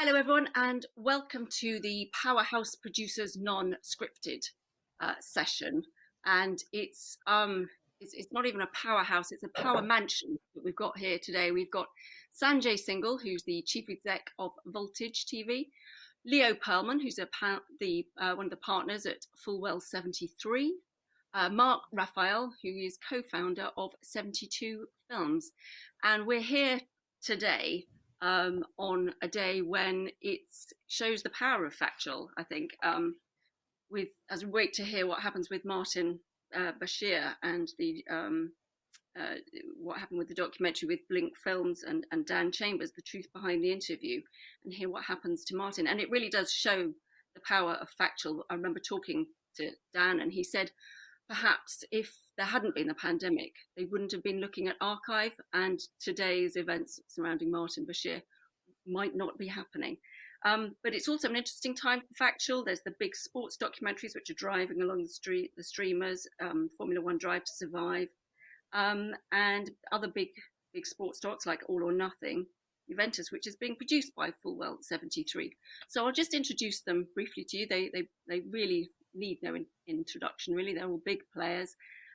Hello, everyone, and welcome to the Powerhouse Producers non-scripted session. And it's not even a powerhouse; it's a power mansion that we've got here today. We've got Sanjay Singhal, who's the chief exec of Voltage TV, Leo Pearlman, who's one of the partners at Fulwell 73, Mark Raphael, who is co-founder of 72 Films, and we're here today on a day when it shows the power of factual, I think, as we wait to hear what happens with Martin Bashir and what happened with the documentary with Blink Films and Dan Chambers, the truth behind the interview, and hear what happens to Martin. And it really does show the power of factual. I remember talking to Dan, and he said perhaps if there hadn't been the pandemic, they wouldn't have been looking at archive, and today's events surrounding Martin Bashir might not be happening. But it's also an interesting time for factual. There's the big sports documentaries which are driving along the streamers, Formula One Drive to Survive, and other big sports docs like All or Nothing, Juventus, which is being produced by Fulwell 73. So I'll just introduce them briefly to you. They really need no introduction, really. They're all big players.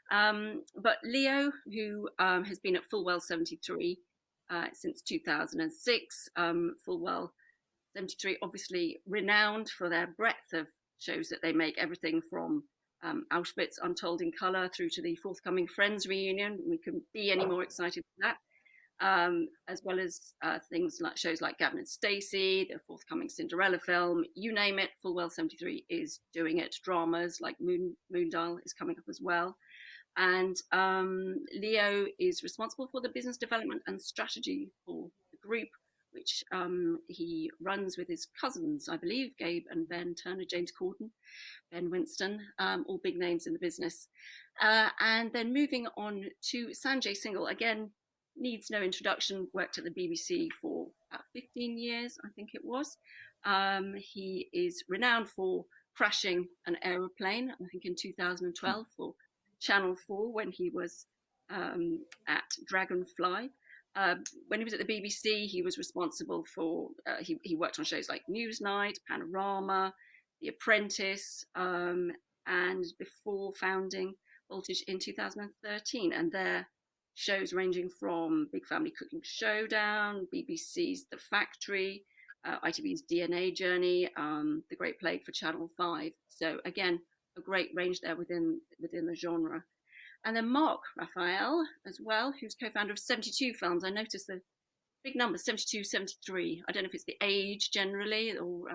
But Leo, who has been at Fulwell 73 since 2006, Fulwell 73 obviously renowned for their breadth of shows that they make, everything from Auschwitz Untold in Colour through to the forthcoming Friends reunion. We couldn't be any more excited for that. As well as things like shows like Gavin and Stacey, the forthcoming Cinderella film, you name it, Fulwell 73 is doing it. Dramas like Moondial is coming up as well. And Leo is responsible for the business development and strategy for the group, which he runs with his cousins, I believe, Gabe and Ben Turner, James Corden, Ben Winston, all big names in the business. And then moving on to Sanjay Singhal, again, needs no introduction, worked at the BBC for about 15 years, I think it was. He is renowned for crashing an aeroplane, I think in 2012 for Channel 4 when he was at Dragonfly. When he was at the BBC, he was responsible for, he worked on shows like Newsnight, Panorama, The Apprentice, and before founding Voltage in 2013. And their shows ranging from Big Family Cooking Showdown, BBC's The Factory, ITV's DNA Journey, The Great Plague for Channel 5. So again, a great range there within the genre. And then Mark Raphael as well, who's co-founder of 72 Films. I noticed the big numbers, 72, 73. I don't know if it's the age generally or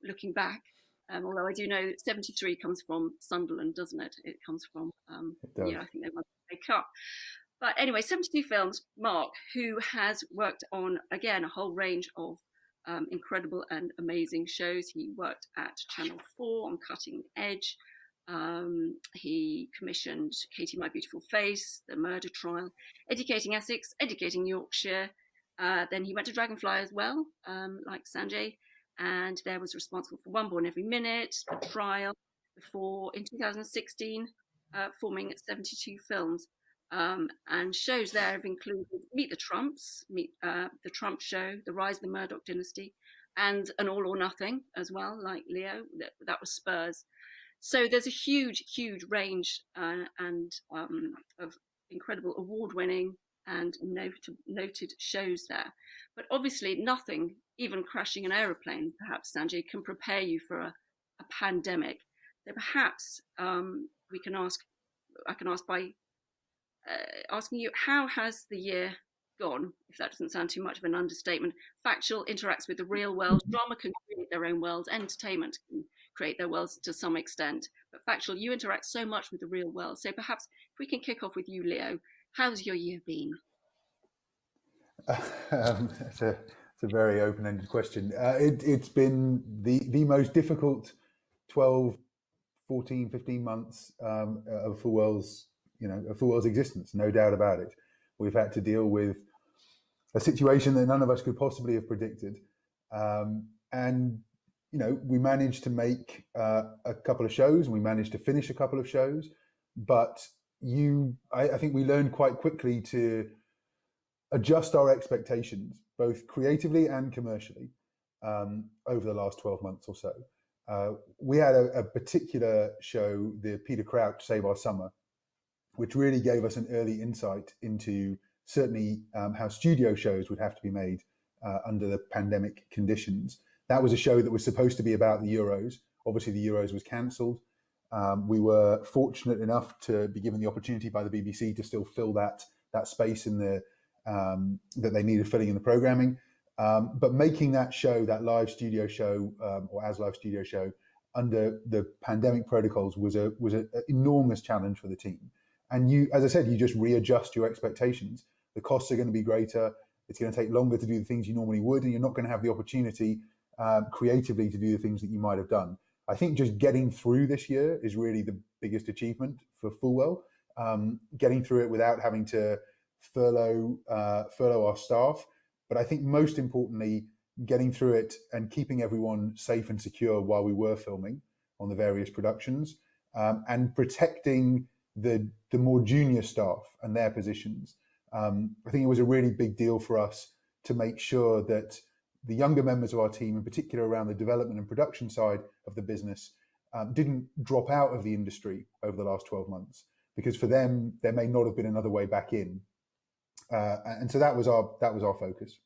looking back. Although I do know that 73 comes from Sunderland, doesn't it? It comes from, I think they won the Cup. But anyway, 72 Films, Mark, who has worked on, again, a whole range of incredible and amazing shows. He worked at Channel 4 on Cutting Edge. He commissioned Katie, My Beautiful Face, The Murder Trial, Educating Essex, Educating Yorkshire. Then he went to Dragonfly as well, like Sanjay, and there was responsible for One Born Every Minute, The Trial, before in 2016 forming 72 Films. And shows there have included Meet the Trumps, The Trump Show, The Rise of the Murdoch Dynasty, and An All or Nothing as well, like Leo, that was Spurs. So there's a huge range of incredible award-winning and noted shows there. But obviously nothing, even crashing an aeroplane, perhaps, Sanjay, can prepare you for a pandemic. So perhaps I can ask by asking you, how has the year gone, if that doesn't sound too much of an understatement? Factual interacts with the real world. Drama can create their own worlds. Entertainment can create their worlds to some extent. But Factual, you interact so much with the real world. So perhaps if we can kick off with you, Leo, how's your year been? It's a very open-ended question. It's been the most difficult 12, 14, 15 months of Fulwell's existence, no doubt about it. We've had to deal with a situation that none of us could possibly have predicted. And, we managed to make a couple of shows and we managed to finish a couple of shows. But I think we learned quite quickly to adjust our expectations, both creatively and commercially. over the last 12 months or so. We had a particular show, the Peter Crouch Save Our Summer, which really gave us an early insight into certainly how studio shows would have to be made under the pandemic conditions. That was a show that was supposed to be about the Euros. Obviously, the Euros was cancelled. We were fortunate enough to be given the opportunity by the BBC to still fill that space in the that they needed filling in the programming. But making that show, that live studio show, or as live studio show, under the pandemic protocols was an enormous challenge for the team. And you, as I said, you just readjust your expectations. The costs are going to be greater. It's going to take longer to do the things you normally would, and you're not going to have the opportunity creatively to do the things that you might have done. I think just getting through this year is really the biggest achievement for Fulwell. Getting through it without having to furlough our staff, but I think most importantly, getting through it and keeping everyone safe and secure while we were filming on the various productions, and protecting the more junior staff and their positions. I think it was a really big deal for us to make sure that the younger members of our team, in particular around the development and production side of the business, didn't drop out of the industry over the last 12 months, because for them, there may not have been another way back in. And so that was our focus.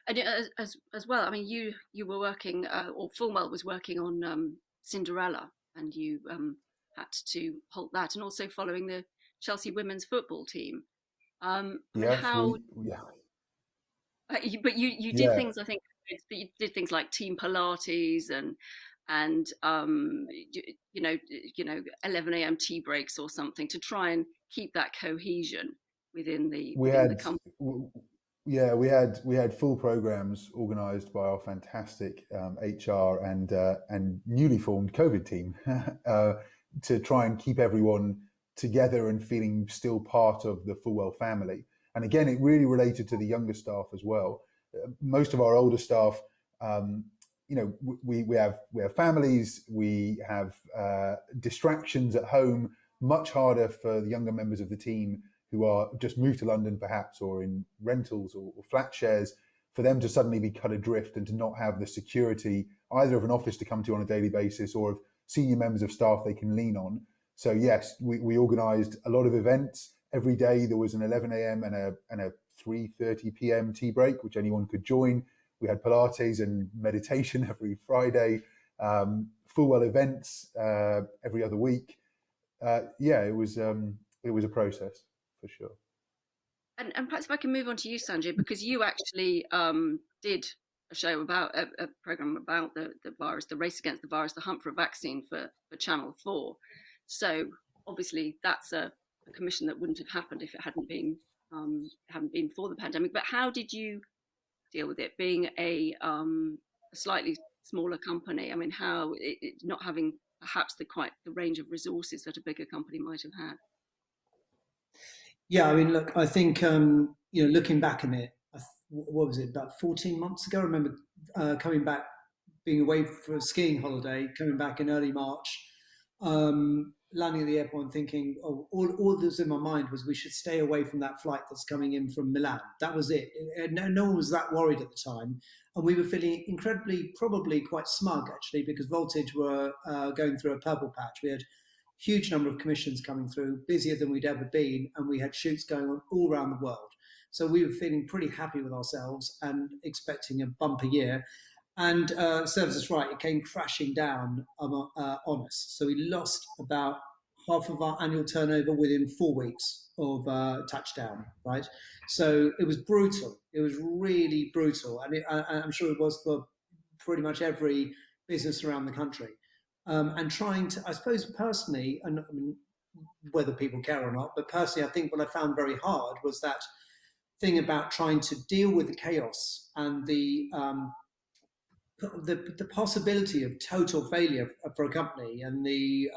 And as well, I mean, you were working, or Fulwell was working on Cinderella, and you had to halt that, and also following the Chelsea women's football team. I mean, Yes, how? yeah, But you did yeah. things. I think you did things like team Pilates and you know 11 a.m. tea breaks or something to try and keep that cohesion We within the had, company. yeah, we had full programs organised by our fantastic HR and newly formed COVID team to try and keep everyone together and feeling still part of the Fulwell family. And again, it really related to the younger staff as well. Most of our older staff, we have families, we have distractions at home. Much harder for the younger members of the team who are just moved to London perhaps, or in rentals or flat shares, for them to suddenly be cut adrift and to not have the security either of an office to come to on a daily basis or of senior members of staff they can lean on. So yes, we organised a lot of events. Every day there was an 11 a.m. and a 3:30 p.m. tea break, which anyone could join. We had Pilates and meditation every Friday, Fulwell events every other week. It was a process for sure. And perhaps if I can move on to you, Sanjay, because you actually did a show about a program about the virus, the race against the virus, the hunt for a vaccine for Channel 4. So obviously that's a commission that wouldn't have happened if it hadn't been for the pandemic. But how did you deal with it being a slightly smaller company? I mean, how not having perhaps the range of resources that a bigger company might have had. Yeah, I mean, look, I think looking back on it, what was it, about 14 months ago? I remember coming back, being away for a skiing holiday, coming back in early March, landing at the airport and thinking, oh, all that was in my mind was we should stay away from that flight that's coming in from Milan. That was it. No one was that worried at the time. And we were feeling incredibly, probably quite smug, actually, because Voltage were going through a purple patch. We had huge number of commissions coming through, busier than we'd ever been, and we had shoots going on all around the world. So we were feeling pretty happy with ourselves and expecting a bumper year. And serves us right, it came crashing down on us. So we lost about half of our annual turnover within 4 weeks of touchdown, right? So it was brutal. It was really brutal. And I'm sure it was for pretty much every business around the country. And trying to, I suppose personally, and I mean, whether people care or not, but personally, I think what I found very hard was that thing about trying to deal with the chaos and the possibility of total failure for a company, and the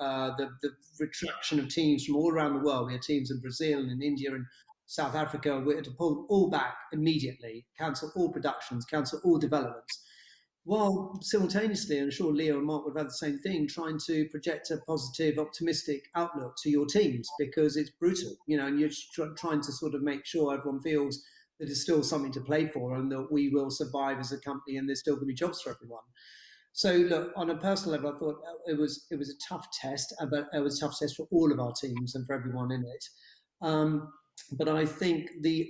retraction of teams from all around the world. We had teams in Brazil and in India and South Africa. We had to pull them all back immediately, cancel all productions, cancel all developments, while simultaneously, and I'm sure Leo and Mark would have had the same thing, trying to project a positive, optimistic outlook to your teams, because it's brutal, and you're trying to sort of make sure everyone feels that is still something to play for, and that we will survive as a company, and there's still going to be jobs for everyone. So look, on a personal level, I thought it was a tough test, but it was a tough test for all of our teams and for everyone in it. But I think the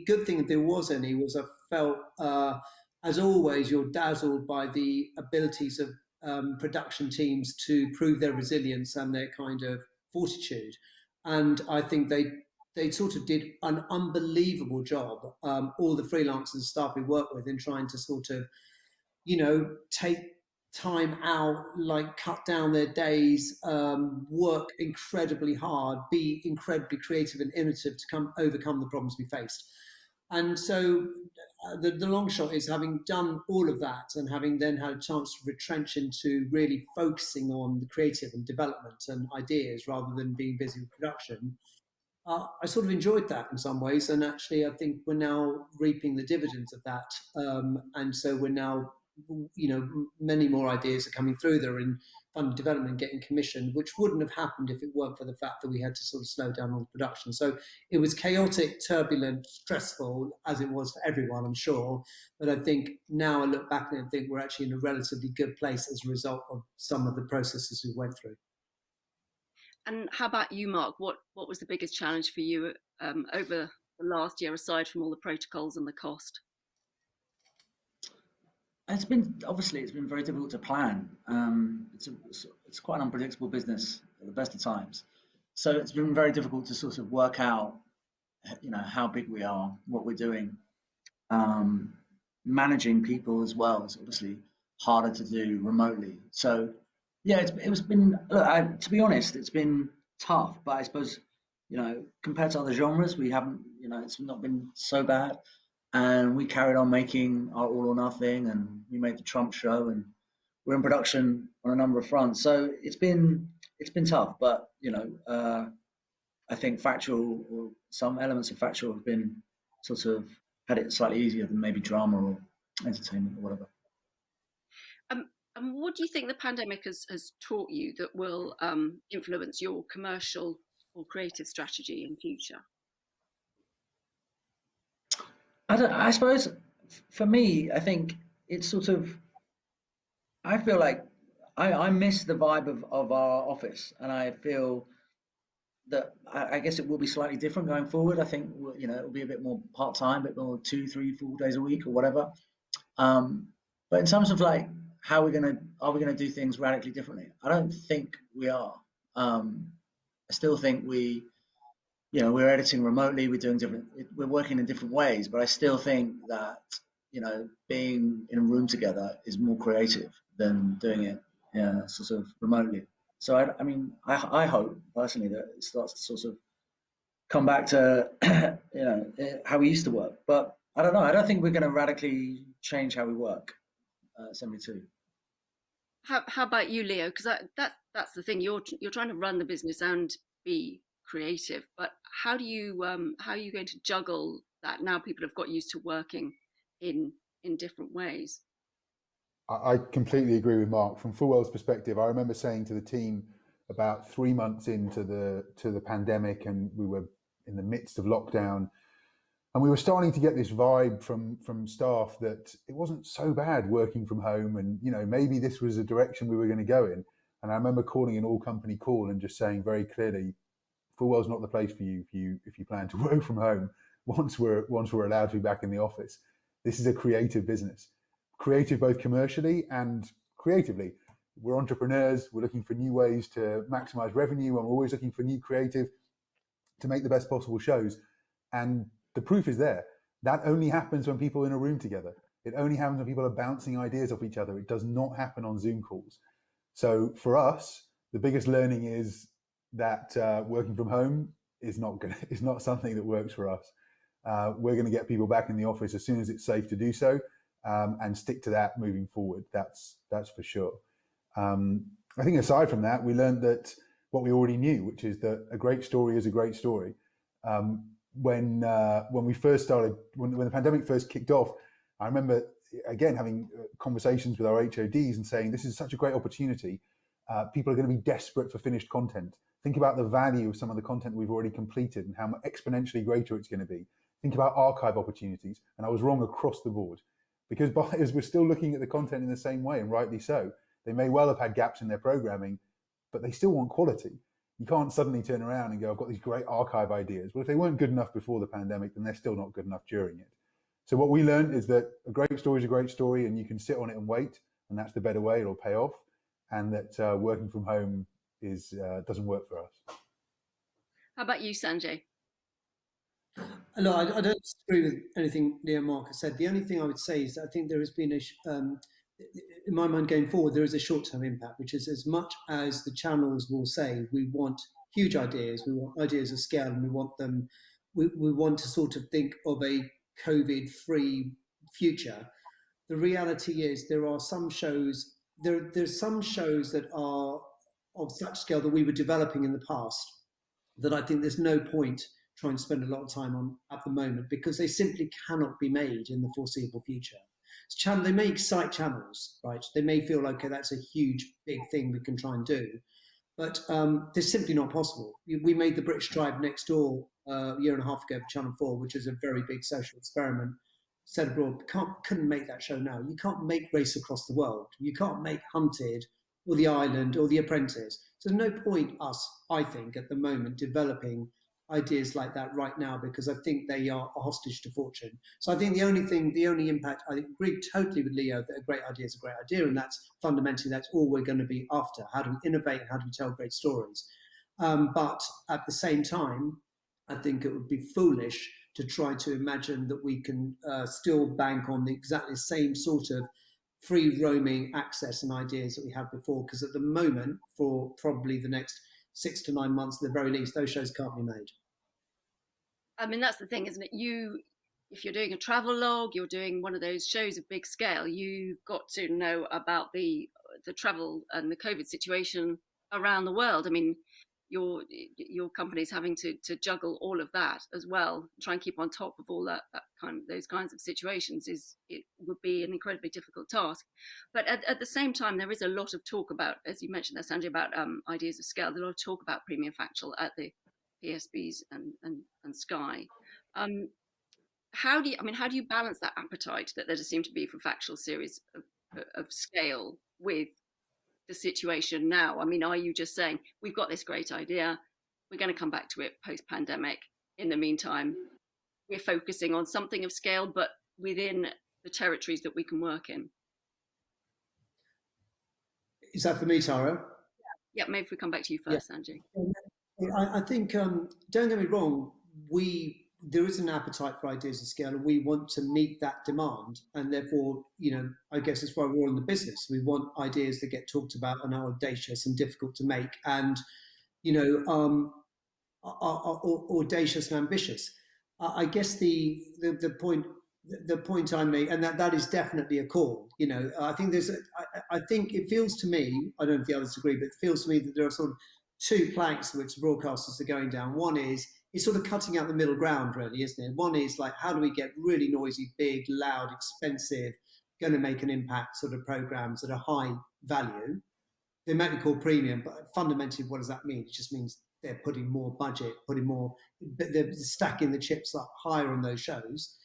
good thing, if there was any, was I felt, as always, you're dazzled by the abilities of production teams to prove their resilience and their kind of fortitude. And I think they sort of did an unbelievable job, all the freelancers and staff we work with, in trying to sort of, take time out, like cut down their days, work incredibly hard, be incredibly creative and innovative to overcome the problems we faced. And so the long shot is, having done all of that and having then had a chance to retrench into really focusing on the creative and development and ideas rather than being busy with production. I sort of enjoyed that in some ways, and actually, I think we're now reaping the dividends of that. And so we're now, many more ideas are coming through. They're in fund development, getting commissioned, which wouldn't have happened if it weren't for the fact that we had to sort of slow down all the production. So it was chaotic, turbulent, stressful, as it was for everyone, I'm sure. But I think now I look back and I think we're actually in a relatively good place as a result of some of the processes we went through. And how about you, Mark? What was the biggest challenge for you over the last year, aside from all the protocols and the cost? It's been very difficult to plan. It's quite an unpredictable business at the best of times, so it's been very difficult to sort of work out, how big we are, what we're doing. Managing people as well is obviously harder to do remotely. So yeah, it's been. Look, to be honest, it's been tough, but I suppose, compared to other genres, we haven't. It's not been so bad, and we carried on making our All or Nothing, and we made the Trump show, and we're in production on a number of fronts. So it's been tough, but I think factual, or some elements of factual, have been sort of had it slightly easier than maybe drama or entertainment or whatever. And what do you think the pandemic has taught you that will influence your commercial or creative strategy in future? I suppose for me, I think it's sort of, I feel like I miss the vibe of our office, and I feel that I guess it will be slightly different going forward. I think, it'll be a bit more part-time, a bit more 2, 3, 4 days a week or whatever. But in terms of like how are we gonna do things radically differently? I don't think we are. I still think we're editing remotely, we're working in different ways, but I still think that, being in a room together is more creative than doing it, sort of remotely. So I hope personally that it starts to sort of come back to, how we used to work. But I don't know. I don't think we're going to radically change how we work. 72. How about you, Leo? Because that's the thing. You're trying to run the business and be creative, but how are you going to juggle that now? People have got used to working in different ways. I completely agree with Mark. From Fullwell's perspective, I remember saying to the team about 3 months into the pandemic, and we were in the midst of lockdown, and we were starting to get this vibe from staff that it wasn't so bad working from home, and maybe this was a direction we were going to go in. And I remember calling an all company call and just saying very clearly, Fullwell's not the place for you if you plan to work from home once we're allowed to be back in the office. This is a creative business, creative both commercially and creatively. We're entrepreneurs. We're looking for new ways to maximize revenue, and we're always looking for new creative to make the best possible shows. And the proof is there. That only happens when people are in a room together. It only happens when people are bouncing ideas off each other. It does not happen on Zoom calls. So for us, the biggest learning is that working from home is not something that works for us. We're going to get people back in the office as soon as it's safe to do so, and stick to that moving forward. That's for sure. I think aside from that, we learned that what we already knew, which is that a great story is a great story. When we first started, when the pandemic first kicked off, I remember again having conversations with our HODs and saying, this is such a great opportunity. People are going to be desperate for finished content. Think about the value of some of the content we've already completed and how exponentially greater it's going to be. Think about archive opportunities. And I was wrong across the board because buyers were still looking at the content in the same way, and rightly so. They may well have had gaps in their programming, but they still want quality. You can't suddenly turn around and go, I've got these great archive ideas. Well, if they weren't good enough before the pandemic, then they're still not good enough during it. So what we learned is that a great story is a great story, and you can sit on it and wait, and that's the better way. It'll pay off. And that working from home doesn't work for us. How about you, Sanjay? No, I don't disagree with anything Leo and Mark has said. The only thing I would say is that I think there has been in my mind going forward, there is a short-term impact, which is as much as the channels will say, we want huge ideas, we want ideas of scale, and we want them, we want to sort of think of a COVID-free future. The reality is there are some shows, there's some shows that are of such scale that we were developing in the past that I think there's no point trying to spend a lot of time on at the moment because they simply cannot be made in the foreseeable future. They may excite channels, right? They may feel like, okay, that's a huge, big thing we can try and do, but they're simply not possible. We made the British Tribe Next Door a year and a half ago for Channel 4, which is a very big social experiment set abroad. Couldn't make that show now. You can't make Race Across the World. You can't make Hunted or The Island or The Apprentice. So there's no point us, I think, at the moment developing ideas like that right now because I think they are a hostage to fortune. So I think the only impact, I agree totally with Leo that a great idea is a great idea, and that's fundamentally that's all we're going to be after. How do we innovate and how do we tell great stories? But at the same time, I think it would be foolish to try to imagine that we can still bank on the exactly same sort of free roaming access and ideas that we had before, because at the moment, for probably the next 6 to 9 months at the very least, those shows can't be made. I mean, that's the thing, isn't it? If you're doing a travel log, you're doing one of those shows of big scale, you've got to know about the travel and the COVID situation around the world. I mean, your company's having to juggle all of that as well, try and keep on top of all those kinds of situations it would be an incredibly difficult task. But at the same time, there is a lot of talk about, as you mentioned there, Sanjay, about ideas of scale. There's a lot of talk about premium factual at the PSBs and Sky. How do you balance that appetite that there does seem to be for factual series of scale with the situation now? I mean, are you just saying we've got this great idea, we're going to come back to it post-pandemic, in the meantime we're focusing on something of scale but within the territories that we can work in? Is that for me, Tara? Yeah, maybe if we come back to you first, Sanjay. I think, don't get me wrong, there is an appetite for ideas of scale and we want to meet that demand. And therefore, I guess that's why we're all in the business. We want ideas that get talked about and are audacious and difficult to make and, are audacious and ambitious. I guess the point I made, and that is definitely a call. I think I think it feels to me, I don't know if the others agree, but it feels to me that there are sort of two planks which broadcasters are going down. One is it's sort of cutting out the middle ground, really, isn't it? One is like, how do we get really noisy, big, loud, expensive, going to make an impact sort of programs that are high value? They might be called premium, but fundamentally, what does that mean? It just means they're putting more budget, they're stacking the chips up higher on those shows.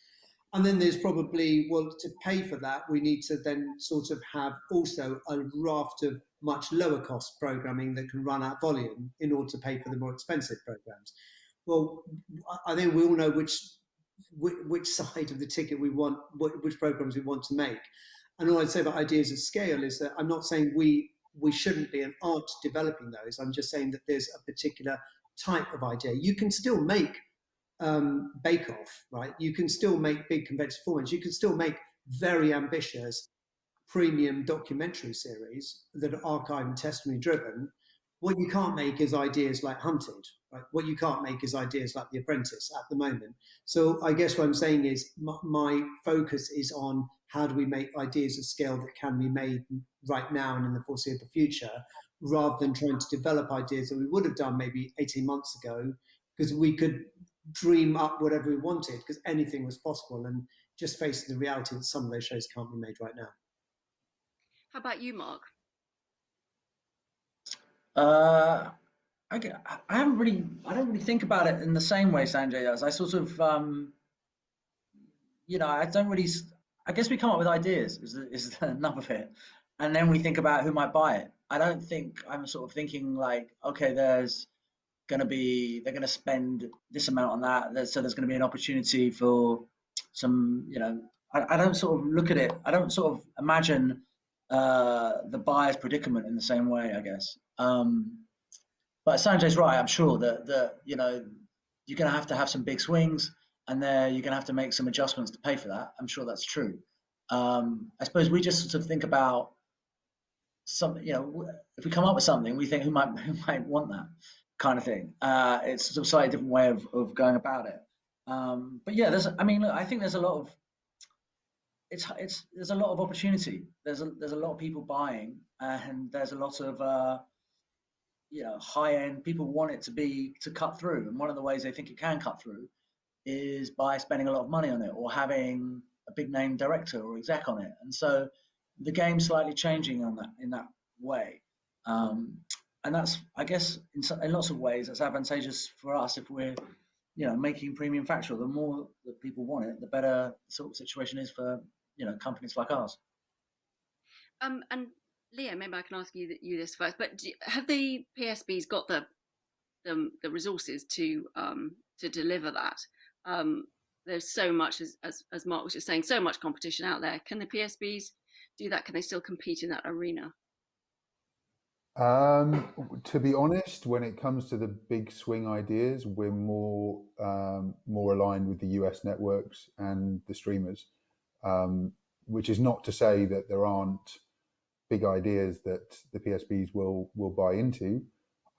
And then there's probably, well, to pay for that, we need to then sort of have also a raft of much lower cost programming that can run at volume in order to pay for the more expensive programs. Well, I think we all know which side of the ticket we want, which programs we want to make. And all I'd say about ideas of scale is that I'm not saying we shouldn't be and aren't developing those. I'm just saying that there's a particular type of idea. You can still make Bake Off, right? You can still make big convention formats. You can still make very ambitious premium documentary series that are archive and testimony driven. What you can't make is ideas like Hunted, right? What you can't make is ideas like The Apprentice at the moment. So I guess what I'm saying is my focus is on how do we make ideas of scale that can be made right now and in the foreseeable future, rather than trying to develop ideas that we would have done maybe 18 months ago, because we could dream up whatever we wanted because anything was possible, and just facing the reality that some of those shows can't be made right now. How about you, Mark? I don't really think about it in the same way Sanjay does. I sort of I don't really. I guess we come up with ideas is the nub of it, and then we think about who might buy it. I don't think I'm sort of thinking like, okay, they're going to spend this amount on that, so there's going to be an opportunity for some, I don't sort of look at it. I don't sort of imagine the buyer's predicament in the same way, I guess. But Sanjay's right. I'm sure that you're going to have some big swings, and there you're going to have to make some adjustments to pay for that. I'm sure that's true. I suppose we just sort of think about some, if we come up with something, we think who might want that kind of thing. It's sort of a slightly different way of going about it. But yeah, I mean, look, I think there's a lot of there's a lot of opportunity. There's a lot of people buying, and there's a lot of high end people want it to cut through, and one of the ways they think it can cut through is by spending a lot of money on it or having a big name director or exec on it. And so the game's slightly changing on that in that way. And that's, I guess, in lots of ways, that's advantageous for us if we're, making premium factual. The more that people want it, the better the sort of situation is for, companies like ours. And Leo, maybe I can ask you this first, but have the PSBs got the resources to deliver that? There's so much, as Mark was just saying, so much competition out there. Can the PSBs do that? Can they still compete in that arena? To be honest, when it comes to the big swing ideas, we're more aligned with the US networks and the streamers, which is not to say that there aren't big ideas that the PSBs will buy into.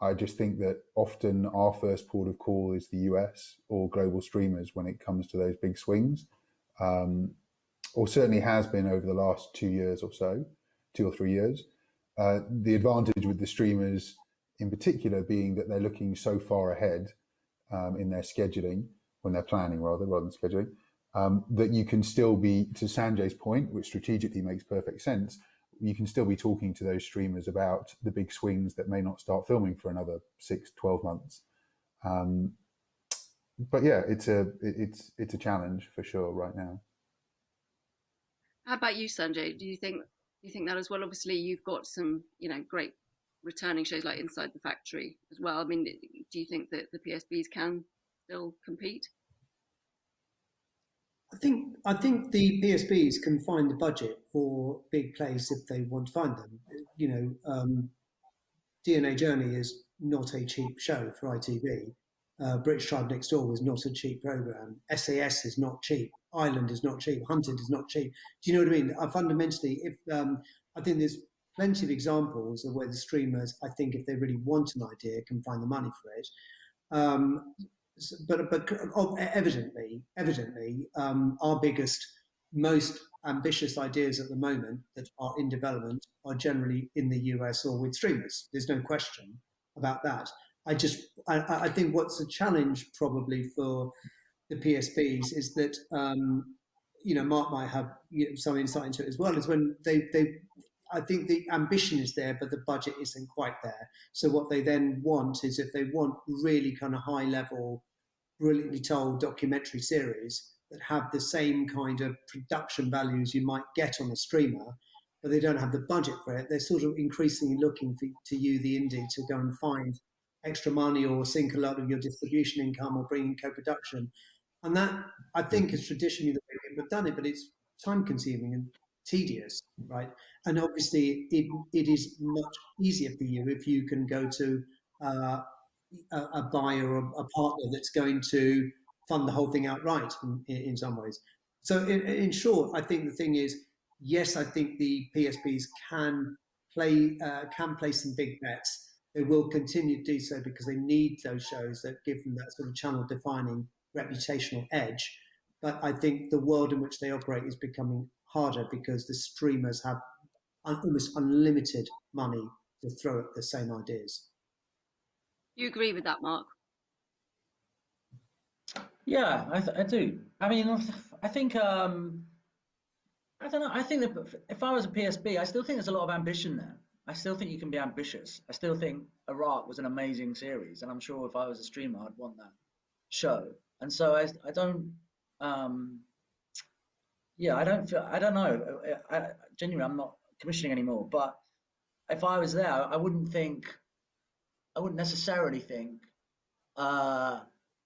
I just think that often our first port of call is the US or global streamers when it comes to those big swings, or certainly has been over the last 2 years or so, 2 or 3 years. The advantage with the streamers in particular being that they're looking so far ahead in their scheduling, when they're planning rather than scheduling, that you can still be, to Sanjay's point, which strategically makes perfect sense, you can still be talking to those streamers about the big swings that may not start filming for another 6-12 months. But yeah, it's a challenge for sure right now. How about you, Sanjay? Do you think that as well? Obviously, you've got some great returning shows like Inside the Factory as well. I mean, do you think that the PSBs can still compete? I think the PSBs can find the budget for big plays if they want to find them. DNA Journey is not a cheap show for ITV. British Tribe Next Door was not a cheap program. SAS is not cheap. Ireland is not cheap. Hunted is not cheap. Do you know what I mean? Fundamentally, if I think there's plenty of examples of where the streamers, I think, if they really want an idea, can find the money for it. Um, but evidently, our biggest, most ambitious ideas at the moment that are in development are generally in the US or with streamers. There's no question about that. I think what's a challenge probably for the PSBs is that Mark might have some insight into it as well. Is when they I think the ambition is there, but the budget isn't quite there. So what they then want is, if they want really kind of high level, brilliantly told documentary series that have the same kind of production values you might get on a streamer, but they don't have the budget for it, they're sort of increasingly looking to you, the indie, to go and find extra money or sink a lot of your distribution income or bring in co-production. And that, I think, is traditionally the way people have done it, but it's time consuming and tedious, right? And obviously, it is much easier for you if you can go to uh, a buyer or a partner that's going to fund the whole thing outright in some ways. So, in short, I think the thing is, yes, I think the PSBs can play some big bets. They will continue to do so because they need those shows that give them that sort of channel defining reputational edge. But I think the world in which they operate is becoming harder because the streamers have almost unlimited money to throw at the same ideas. You agree with that, Mark? Yeah, I do. I mean, I think I don't know. I think that if I was a PSB, I still think there's a lot of ambition there. I still think you can be ambitious. I still think Iraq was an amazing series, and I'm sure if I was a streamer, I'd want that show. And so I don't. Um, Yeah, I don't know. Genuinely, I'm not commissioning anymore. But if I was there, I wouldn't necessarily think uh,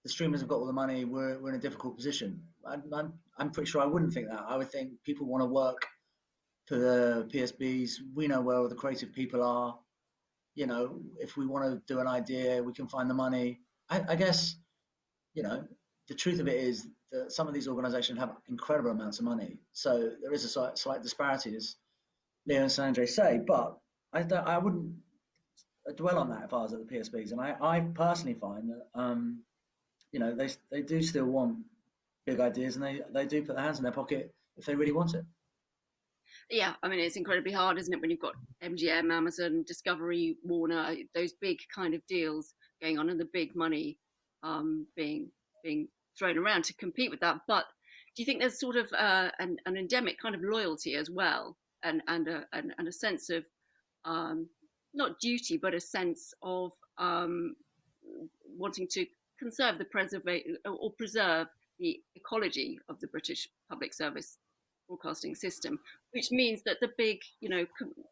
the streamers have got all the money. We're in a difficult position. I'm pretty sure I wouldn't think that. I would think people want to work for the PSBs. We know where all the creative people are. You know, if we want to do an idea, we can find the money. I guess, you know, the truth of it is that some of these organizations have incredible amounts of money. So there is a slight disparity, as Leo and Sanjay say, but I wouldn't dwell on that if I was at the PSBs. And I personally find that, you know, they do still want big ideas, and they do put their hands in their pocket if they really want it. Yeah, I mean, it's incredibly hard, isn't it, when you've got MGM, Amazon, Discovery, Warner, those big kind of deals going on, and the big money being thrown around to compete with that. But do you think there's sort of an endemic kind of loyalty as well, and a sense of not duty, but a sense of wanting to conserve the preserve the ecology of the British public service broadcasting system, which means that the big,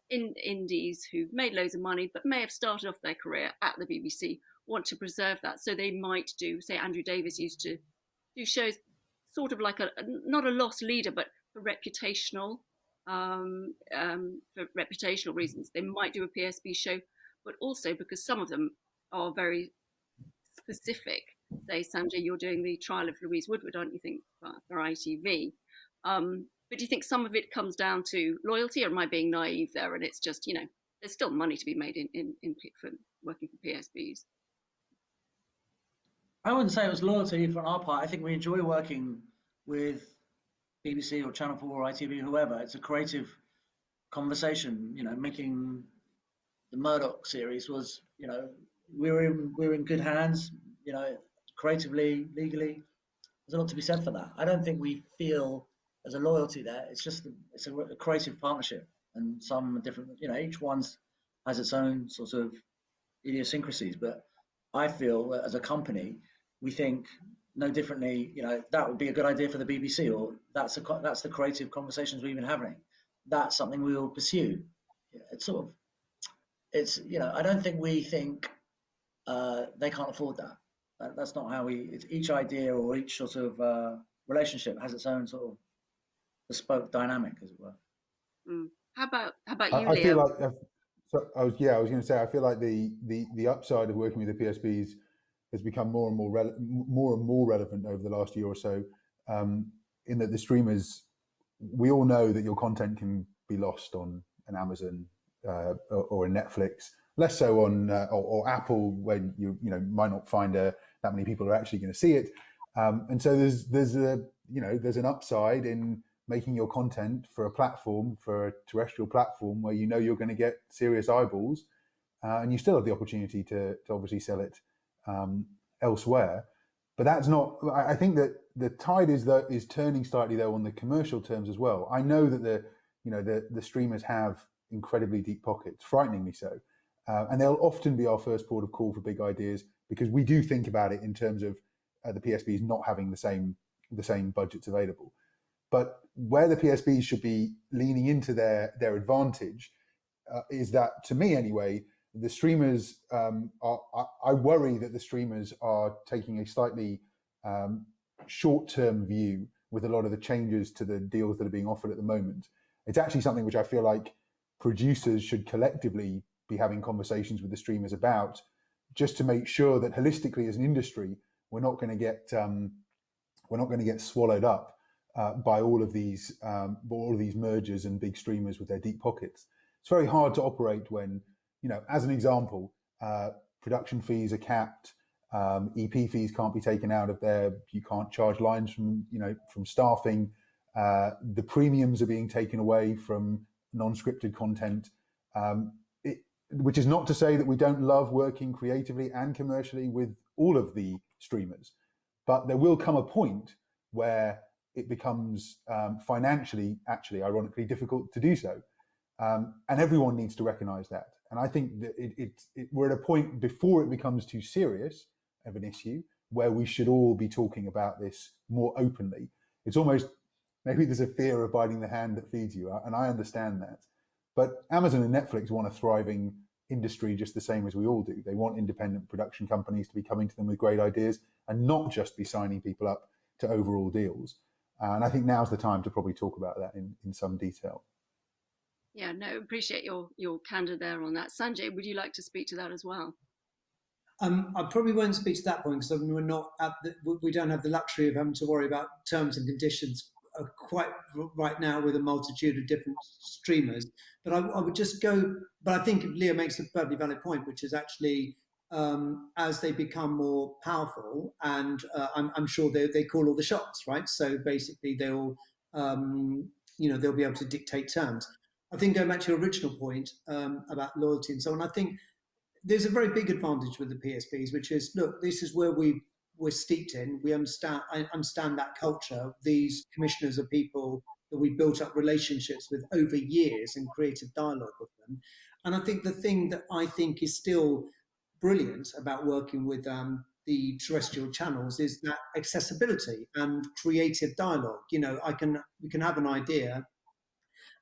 indies who've made loads of money but may have started off their career at the BBC want to preserve that. So they might do, say, Andrew Davis used to do shows sort of like not a lost leader, but for reputational reasons. They might do a PSB show, but also because some of them are very specific. Say, Sanjay, you're doing the trial of Louise Woodward, aren't you, think, for ITV? But do you think some of it comes down to loyalty, or am I being naive there? And it's just, there's still money to be made for working for PSBs. I wouldn't say it was loyalty from our part. I think we enjoy working with BBC or Channel 4 or ITV, whoever. It's a creative conversation. You know, making the Murdoch series was, you know, we were in good hands. You know, creatively, legally, there's a lot to be said for that. I don't think we feel there's a loyalty there. It's just it's a creative partnership, and some different. You know, each one's has its own sort of idiosyncrasies. But I feel that as a company, we think no differently. You know, that would be a good idea for the BBC, or that's the creative conversations we've been having. That's something we will pursue. It's sort of it's you know I don't think we think they can't afford that. That's not how we. It's each idea or each sort of relationship has its own sort of bespoke dynamic, as it were. Mm. How about you, I feel Leo? like I was going to say I feel like the upside of working with the PSBs has become more and more relevant over the last year or so. In that the streamers, we all know that your content can be lost on an Amazon or a Netflix. Less so on or Apple, when you might not find that many people are actually going to see it. And so there's an upside in making your content for a platform, for a terrestrial platform, where you're going to get serious eyeballs, and you still have the opportunity to obviously sell it elsewhere. But that's not. I think that the tide is turning slightly though on the commercial terms as well. I know that the streamers have incredibly deep pockets, frighteningly so, and they'll often be our first port of call for big ideas, because we do think about it in terms of the PSBs not having the same budgets available. But where the PSBs should be leaning into their advantage is that, to me anyway, the streamers I worry that the streamers are taking a slightly short-term view with a lot of the changes to the deals that are being offered at the moment. It's actually something which I feel like producers should collectively be having conversations with the streamers about, just to make sure that holistically as an industry we're not going to get swallowed up by all of these mergers and big streamers with their deep pockets. It's very hard to operate when, as an example, production fees are capped, EP fees can't be taken out of there, you can't charge lines from staffing, the premiums are being taken away from non-scripted content, which is not to say that we don't love working creatively and commercially with all of the streamers, but there will come a point where it becomes financially, actually, ironically, difficult to do so. And everyone needs to recognize that. And I think that we're at a point before it becomes too serious of an issue where we should all be talking about this more openly. It's almost maybe there's a fear of biting the hand that feeds you, and I understand that. But Amazon and Netflix want a thriving industry just the same as we all do. They want independent production companies to be coming to them with great ideas and not just be signing people up to overall deals. And I think now's the time to probably talk about that in some detail. Yeah, no, appreciate your candor there on that. Sanjay, would you like to speak to that as well? I probably won't speak to that point because we're not we don't have the luxury of having to worry about terms and conditions quite right now with a multitude of different streamers. But I would just go. But I think Leo makes a perfectly valid point, which is actually as they become more powerful, and I'm sure they call all the shots, right? So basically, they'll they'll be able to dictate terms. I think going back to your original point about loyalty and so on, I think there's a very big advantage with the PSPs, which is look, this is where we're steeped in. I understand that culture. These commissioners are people that we built up relationships with over years and created dialogue with them. And I think the thing that I think is still brilliant about working with the terrestrial channels is that accessibility and creative dialogue. We can have an idea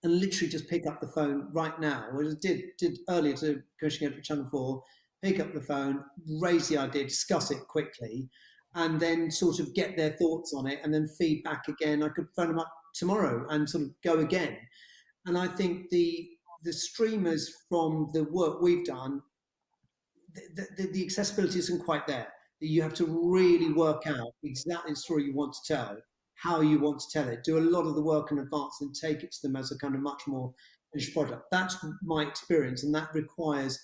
and literally just pick up the phone right now. Well, it did earlier to Cushing at Channel 4, pick up the phone, raise the idea, discuss it quickly, and then sort of get their thoughts on it and then feedback again. I could phone them up tomorrow and sort of go again. And I think the streamers from the work we've done, the accessibility isn't quite there. You have to really work out exactly the story you want to tell, how you want to tell it, do a lot of the work in advance and take it to them as a kind of much more finished product. That's my experience, and that requires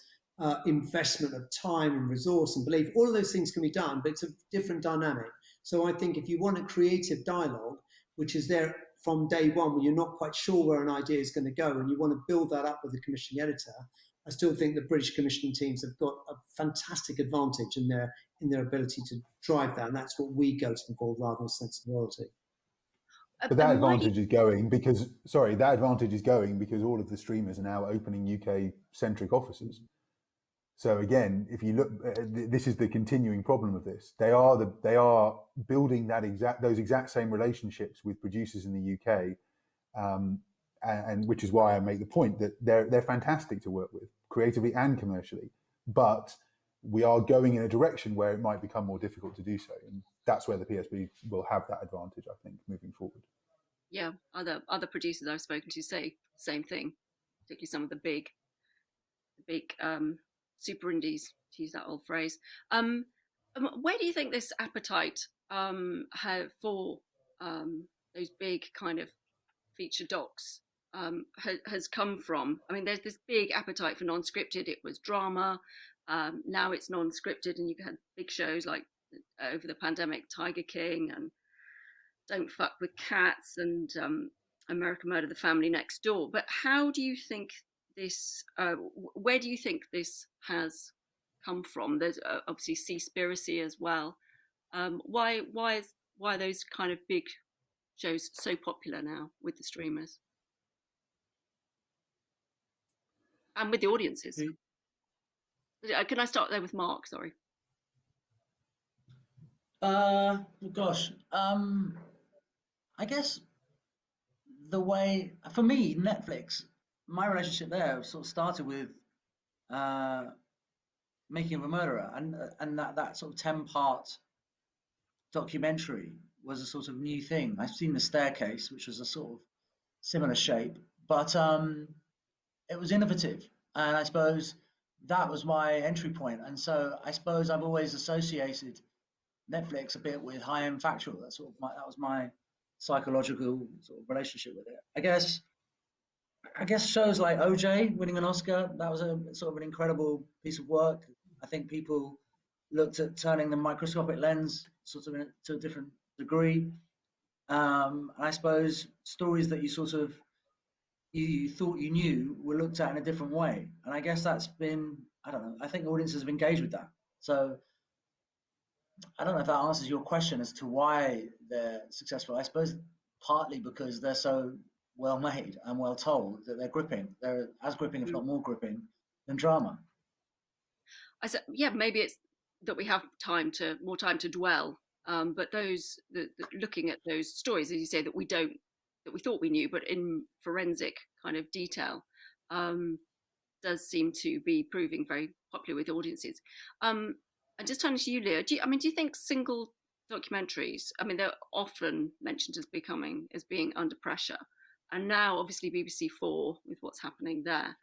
investment of time and resource and belief. All of those things can be done, but it's a different dynamic. So I think if you want a creative dialogue, which is there from day one, when you're not quite sure where an idea is going to go, and you want to build that up with the commissioning editor, I still think the British commissioning teams have got a fantastic advantage in their ability to drive that, and that's what we go to them for rather than a sense of loyalty. But that advantage is going because all of the streamers are now opening UK centric offices. So again, if you look, this is the continuing problem of this. They are building those exact same relationships with producers in the UK, and which is why I make the point that they're fantastic to work with creatively and commercially. But we are going in a direction where it might become more difficult to do so, and that's where the PSB will have that advantage, I think, moving forward. Yeah, other producers I've spoken to say the same thing, particularly some of the big super indies, to use that old phrase. Where do you think this appetite for those big kind of feature docs has come from? I mean, there's this big appetite for non-scripted. It was drama. Now it's non-scripted, and you've had big shows like over the pandemic, Tiger King and Don't Fuck with Cats and American Murder, The Family Next Door. But how do you think this? Where do you think this has come from? There's obviously Seaspiracy as well. Why are those kind of big shows so popular now with the streamers and with the audiences? Can I start there with Mark? Sorry. Gosh, I guess the way for me, Netflix, my relationship there sort of started with Making of a Murderer, and that sort of 10-part documentary was a sort of new thing. I've seen The Staircase, which was a sort of similar shape, but it was innovative, and I suppose that was my entry point. And so I suppose I've always associated Netflix a bit with high-end factual. That was my psychological sort of relationship with it. I guess shows like OJ winning an Oscar, that was a sort of an incredible piece of work. I think people looked at turning the microscopic lens sort of to a different degree. I suppose stories that you thought you knew were looked at in a different way. And I guess that's been, I don't know, I think audiences have engaged with that. So I don't know if that answers your question as to why they're successful. I suppose partly because they're so well made and well told that they're gripping. They're as gripping, if not more gripping, than drama. I said, yeah, maybe it's that we have more time to dwell. But looking at those stories, as you say, that we don't that we thought we knew, but in forensic kind of detail, does seem to be proving very popular with audiences. And just turning to you, Leah, do you think single documentaries? I mean, they're often mentioned as being under pressure, and now obviously BBC4 with what's happening there,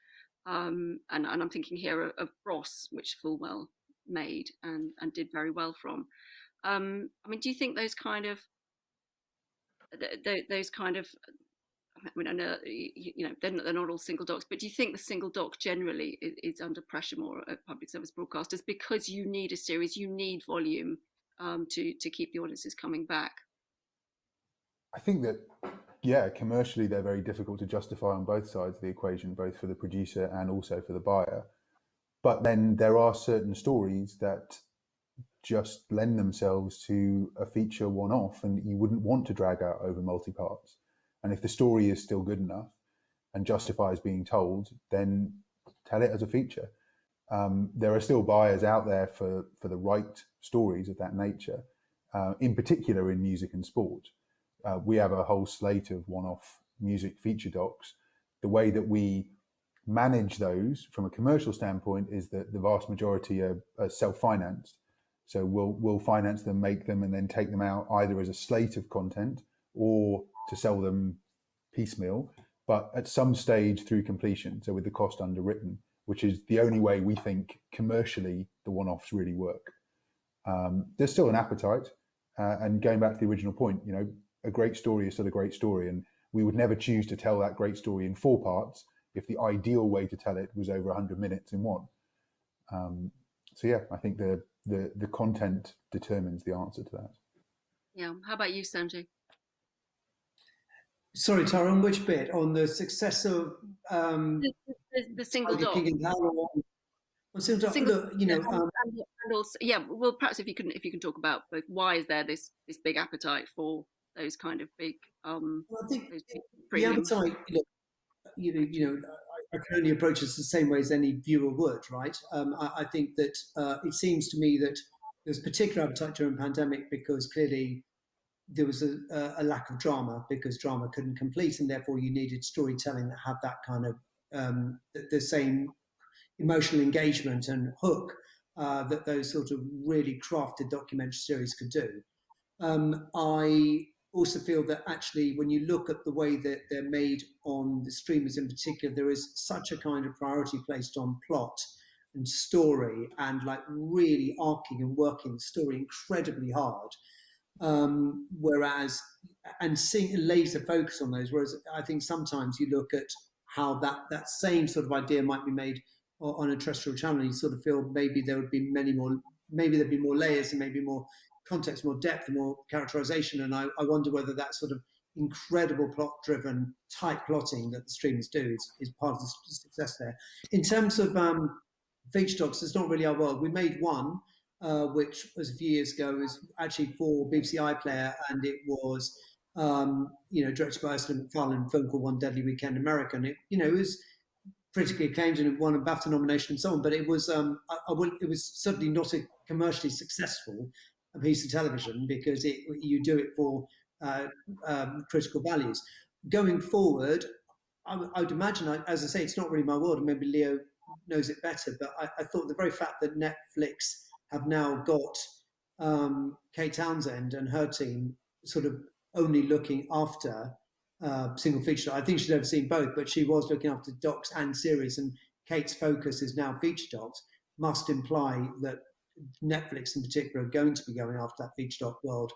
and I'm thinking here of Ross, which Fulwell made and did very well from. I mean, do you think those kind of those kind of I mean, I know they're not all single docs, but do you think the single doc generally is under pressure more at public service broadcasters because you need a series, you need volume to keep the audiences coming back? I think that, yeah, commercially they're very difficult to justify on both sides of the equation, both for the producer and also for the buyer. But then there are certain stories that just lend themselves to a feature one-off, and you wouldn't want to drag out over multi-parts. And if the story is still good enough and justifies being told, then tell it as a feature. There are still buyers out there for the right stories of that nature, in particular in music and sport. We have a whole slate of one-off music feature docs. The way that we manage those from a commercial standpoint is that the vast majority are self-financed. So we'll finance them, make them, and then take them out either as a slate of content or to sell them piecemeal, but at some stage through completion, so with the cost underwritten, which is the only way we think commercially the one-offs really work. There's still an appetite, and going back to the original point, a great story is still a great story, and we would never choose to tell that great story in 4 parts if the ideal way to tell it was over 100 minutes in one. So yeah, I think the content determines the answer to that. Yeah. How about you, Sanjay? Sorry, Tara, on which bit? On the success of the single Tiger doc. King and Power? On single doc, Single, look, and also, yeah. Well, perhaps if you can talk about both. Why is there this big appetite for those kind of big I think those the premium? appetite, I can only approach this the same way as any viewer would, right? I think that it seems to me that there's particular appetite during the pandemic because clearly there was a lack of drama because drama couldn't complete, and therefore you needed storytelling that had that kind of the same emotional engagement and hook that those sort of really crafted documentary series could do. I also feel that actually, when you look at the way that they're made on the streamers in particular, there is such a kind of priority placed on plot and story and like really arcing and working the story incredibly hard. Whereas, and seeing a laser focus on those. Whereas I think sometimes you look at how that same sort of idea might be made on a terrestrial channel, you sort of feel maybe there would be maybe there'd be more layers and maybe more context, more depth, and more characterization. And I wonder whether that sort of incredible plot-driven, tight plotting that the streamers do is part of the success there. In terms of feature docs, it's not really our world. We made one, which was a few years ago, was actually for BBC iPlayer, and it was directed by Ursula McFarlane, a film called One Deadly Weekend American. It was critically acclaimed and it won a BAFTA nomination and so on. But it was it was certainly not a commercially successful piece of television because you do it for critical values. Going forward, I would imagine, as I say, it's not really my world, and maybe Leo knows it better. But I thought the very fact that Netflix have now got Kate Townsend and her team sort of only looking after single feature. I think she's overseen both, but she was looking after docs and series, and Kate's focus is now feature docs, must imply that Netflix in particular are going to be going after that feature doc world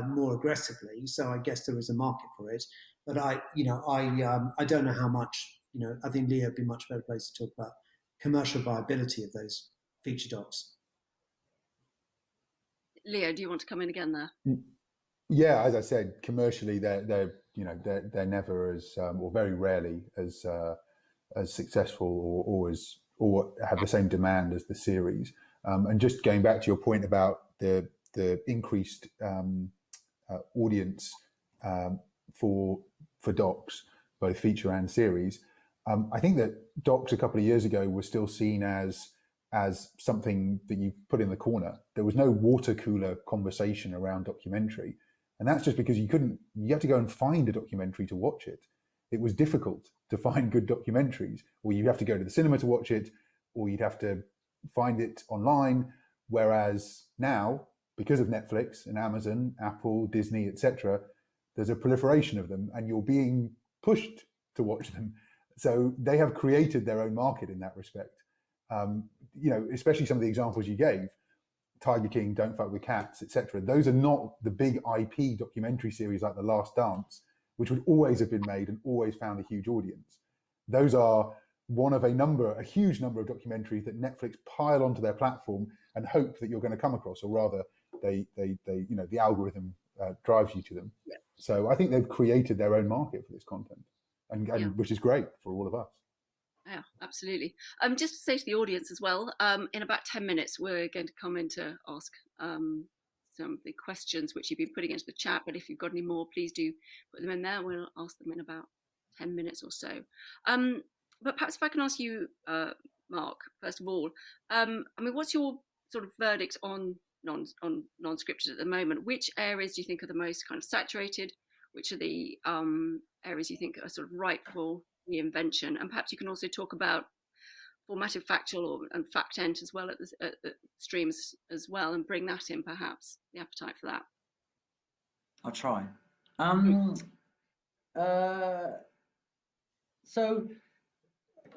more aggressively. So I guess there is a market for it. But I don't know how much. I think Leo would be much better placed to talk about commercial viability of those feature docs. Leo, do you want to come in again there? Yeah, as I said, commercially they're never as or very rarely as successful or have the same demand as the series. And just going back to your point about the increased audience for docs, both feature and series, I think that docs a couple of years ago were still seen as something that you put in the corner. There was no water cooler conversation around documentary. And that's just because you had to go and find a documentary to watch it. It was difficult to find good documentaries, or you have to go to the cinema to watch it, or you'd have to find it online. Whereas now, because of Netflix and Amazon, Apple, Disney, etc., there's a proliferation of them, and you're being pushed to watch them. So they have created their own market in that respect. Especially some of the examples you gave, Tiger King, Don't Fuck with Cats, etc. Those are not the big IP documentary series like The Last Dance, which would always have been made and always found a huge audience. Those are one of a huge number of documentaries that Netflix pile onto their platform and hope that you're going to come across, or rather, the algorithm drives you to them. Yeah. So I think they've created their own market for this content, and which is great for all of us. Yeah, absolutely. Just to say to the audience as well, in about 10 minutes, we're going to come in to ask some of the questions which you've been putting into the chat. But if you've got any more, please do put them in there. We'll ask them in about 10 minutes or so. But perhaps if I can ask you, Mark, first of all, what's your sort of verdict on non-scripted at the moment? Which areas do you think are the most kind of saturated? Which are the areas you think are sort of ripe for reinvention? And perhaps you can also talk about formative factual and fact ent as well at the streams as well, and bring that in, perhaps, the appetite for that. I'll try.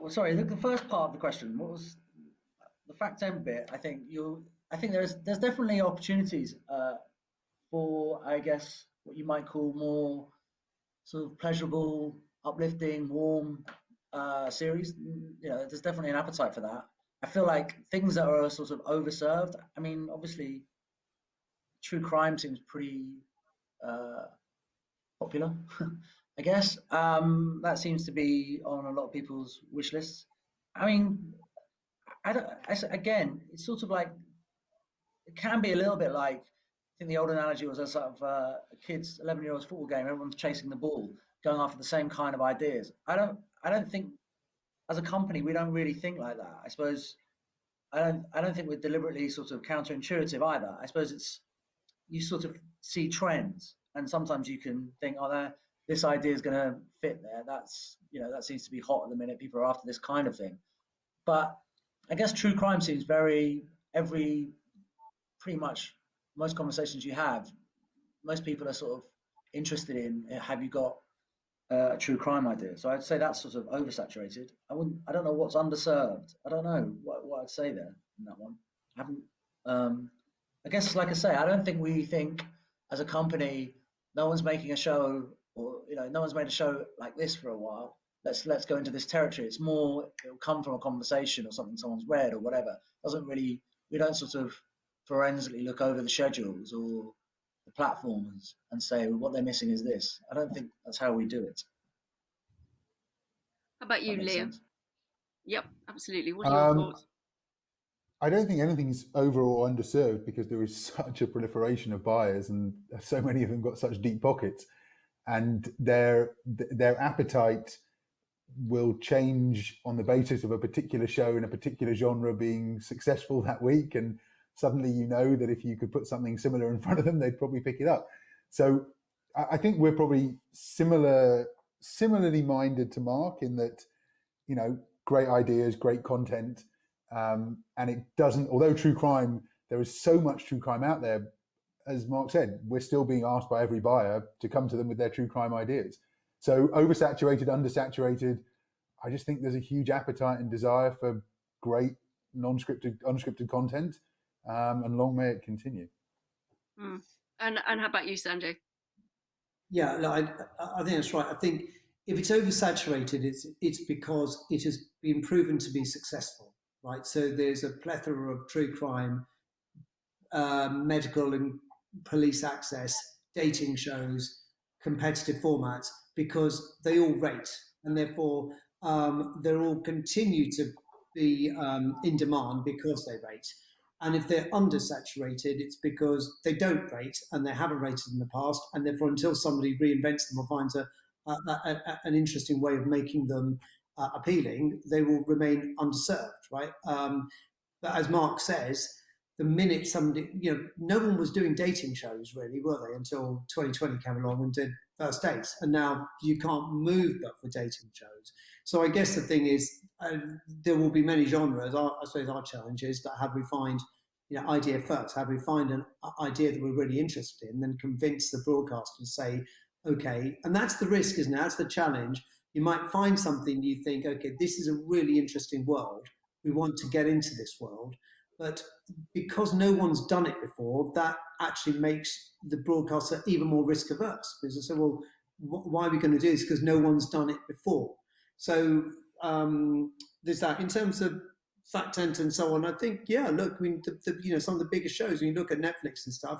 Sorry, the first part of the question, what was the fact end bit? I think there's definitely opportunities for, I guess, what you might call more sort of pleasurable, uplifting, warm series. There's definitely an appetite for that. I feel like things that are sort of overserved. I mean, obviously, true crime seems pretty popular, I guess. That seems to be on a lot of people's wish lists. I mean, again, it's sort of like, it can be a little bit like, I think the old analogy was a sort of a kid's 11-year-old's football game. Everyone's chasing the ball, going after the same kind of ideas. I don't think, as a company, we don't really think like that. I suppose I don't think we're deliberately sort of counterintuitive either. I suppose it's, you sort of see trends, and sometimes you can think, oh, this idea is going to fit there. That's, that seems to be hot at the minute. People are after this kind of thing. But I guess true crime seems pretty much most conversations you have, most people are sort of interested in, have you got a true crime idea? So I'd say that's sort of oversaturated. I don't know what's underserved. I don't know what I'd say there in that one. I haven't, I guess, like I say, I don't think we think as a company, no one's making a show, or no one's made a show like this for a while. Let's go into this territory. It's more, it'll come from a conversation or something someone's read or whatever. We don't sort of forensically look over the schedules or the platforms and say, well, what they're missing is this. I don't think that's how we do it. How about you, Leah? Sense? Yep, absolutely. What are your thoughts? I don't think anything's over or underserved, because there is such a proliferation of buyers, and so many of them got such deep pockets, and their appetite will change on the basis of a particular show in a particular genre being successful that week, and suddenly that if you could put something similar in front of them, they'd probably pick it up. So I think we're probably similarly minded to Mark in that, great ideas, great content, and it doesn't, although true crime, there is so much true crime out there, as Mark said, we're still being asked by every buyer to come to them with their true crime ideas. So oversaturated, undersaturated, I just think there's a huge appetite and desire for great unscripted content, and long may it continue. And how about you, Sanjay? Yeah, no, I think that's right. I think if it's oversaturated, it's because it has been proven to be successful, right? So there's a plethora of true crime, medical and police access, dating shows, competitive formats, because they all rate, and therefore they'll all continue to be in demand because they rate. And if they're undersaturated, it's because they don't rate and they haven't rated in the past, and therefore until somebody reinvents them or finds an interesting way of making them appealing, they will remain underserved, right? But as Mark says, the minute somebody, no one was doing dating shows really, were they, until 2020 came along and did first dates, and now you can't move but for dating shows. So I guess the thing is, there will be many genres. I suppose our challenge is that how do we find, idea first? How do we find an idea that we're really interested in, then convince the broadcaster to say, okay, and that's the risk, isn't it? That's the challenge. You might find something you think, okay, this is a really interesting world. We want to get into this world, but because no one's done it before, that actually makes the broadcaster even more risk averse, because they say, well, why are we going to do this? Because no one's done it before. So there's that. In terms of fact tent and so on, I think, yeah, look, I mean, some of the biggest shows, when you look at Netflix and stuff,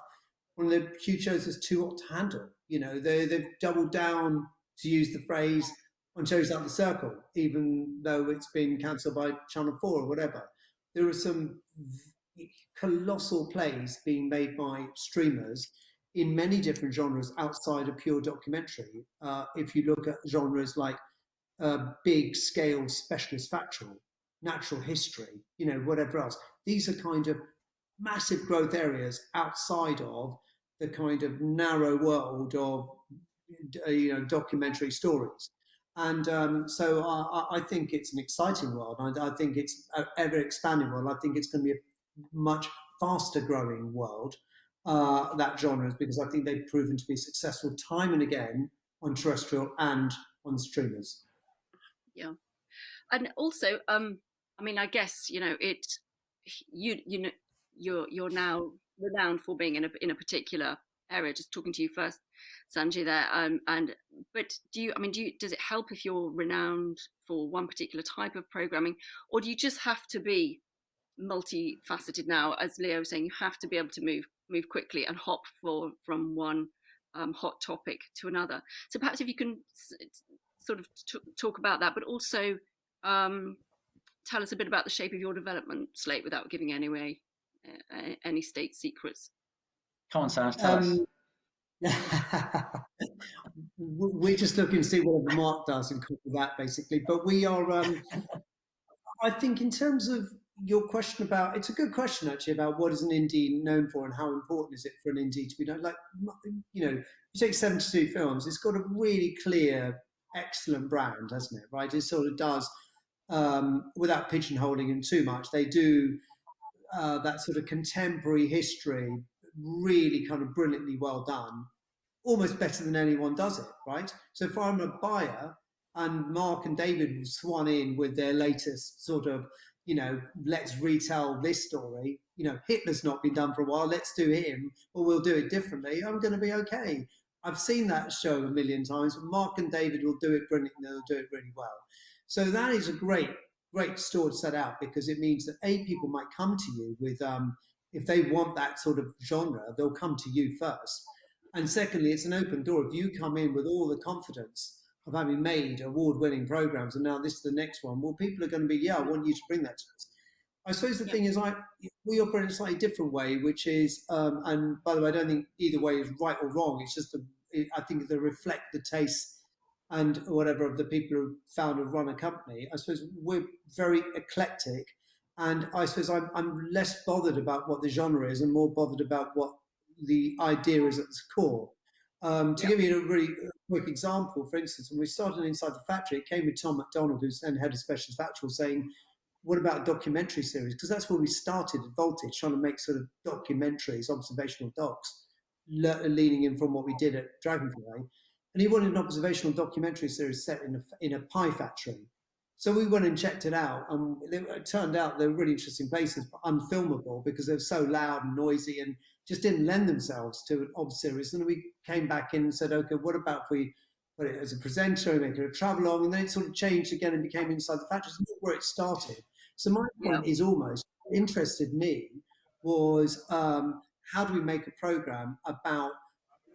one of the huge shows is Too Hot to Handle. They've doubled down, to use the phrase, on shows like The Circle, even though it's been cancelled by Channel 4 or whatever. There are some colossal plays being made by streamers in many different genres outside of pure documentary. If you look at genres like big scale specialist factual, natural history, whatever else, these are kind of massive growth areas outside of the kind of narrow world of documentary stories. And so I think it's an exciting world. I think it's an ever expanding world. I think it's going to be a much faster growing world, that genres, because I think they've proven to be successful time and again on terrestrial and on streamers. Yeah, and also, I mean, I guess you're now renowned for being in a particular area. Just talking to you first, Sanjay, there, but does it help if you're renowned for one particular type of programming, or do you just have to be multifaceted now? As Leo was saying, you have to be able to move quickly and hop from one hot topic to another. So perhaps if you can sort of talk about that, but also tell us a bit about the shape of your development slate without giving any state secrets. Come on, Sanj, tell us. We're just looking to see whatever Mark does and copy that, basically. But we are, I think, in terms of your question about, it's a good question actually, about what is an indie known for and how important is it for an indie to be known. Like, you take 72 films, it's got a really clear, excellent brand, hasn't it? Right? It sort of does, without pigeonholing them too much. They do that sort of contemporary history, really kind of brilliantly well done, almost better than anyone does it, right? So if I'm a buyer and Mark and David swan in with their latest sort of, let's retell this story, Hitler's not been done for a while, let's do him, or we'll do it differently, I'm going to be okay. I've seen that show a million times, but Mark and David will do it brilliantly, they'll do it really well. So that is a great store to set out, because it means that people might come to you with, if they want that sort of genre, they'll come to you first. And secondly, it's an open door. If you come in with all the confidence of having made award-winning programs, and now this is the next one, well, people are going to be, I want you to bring that to us. I suppose the thing is, we operate in a slightly different way, which is, and by the way, I don't think either way is right or wrong. It's just, I think they reflect the taste and whatever of the people who found and run a company. I suppose we're very eclectic, and I suppose I'm less bothered about what the genre is and more bothered about what the idea is at its core. To give you a really quick example, for instance, when we started Inside the Factory, it came with Tom McDonald, who's then head of Specialist Factual, saying, what about a documentary series? Because that's where we started at Voltage, trying to make sort of documentaries, observational docs, leaning in from what we did at Dragonfly. And he wanted an observational documentary series set in a pie factory. So we went and checked it out, and it turned out they were really interesting places, but unfilmable because they were so loud and noisy and just didn't lend themselves to an ob series. And we came back in and said, okay, what about if we put it as a presenter and make it a travel-along? And then it sort of changed again and became Inside the Factory. That's where it started. So my point is, almost what interested me was, how do we make a program about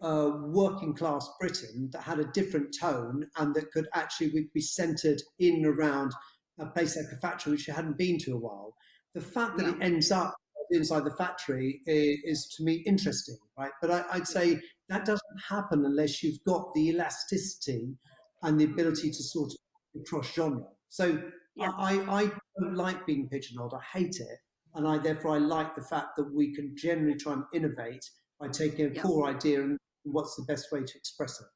working class Britain that had a different tone and that could actually be centered in and around a place like a factory which you hadn't been to a while. The fact that it ends up inside the factory is to me interesting, right? But I'd say that doesn't happen unless you've got the elasticity and the ability to sort of cross genre. So I don't like being pigeonholed. I hate it. and I like the fact that we can generally try and innovate by taking a core idea and what's the best way to express it.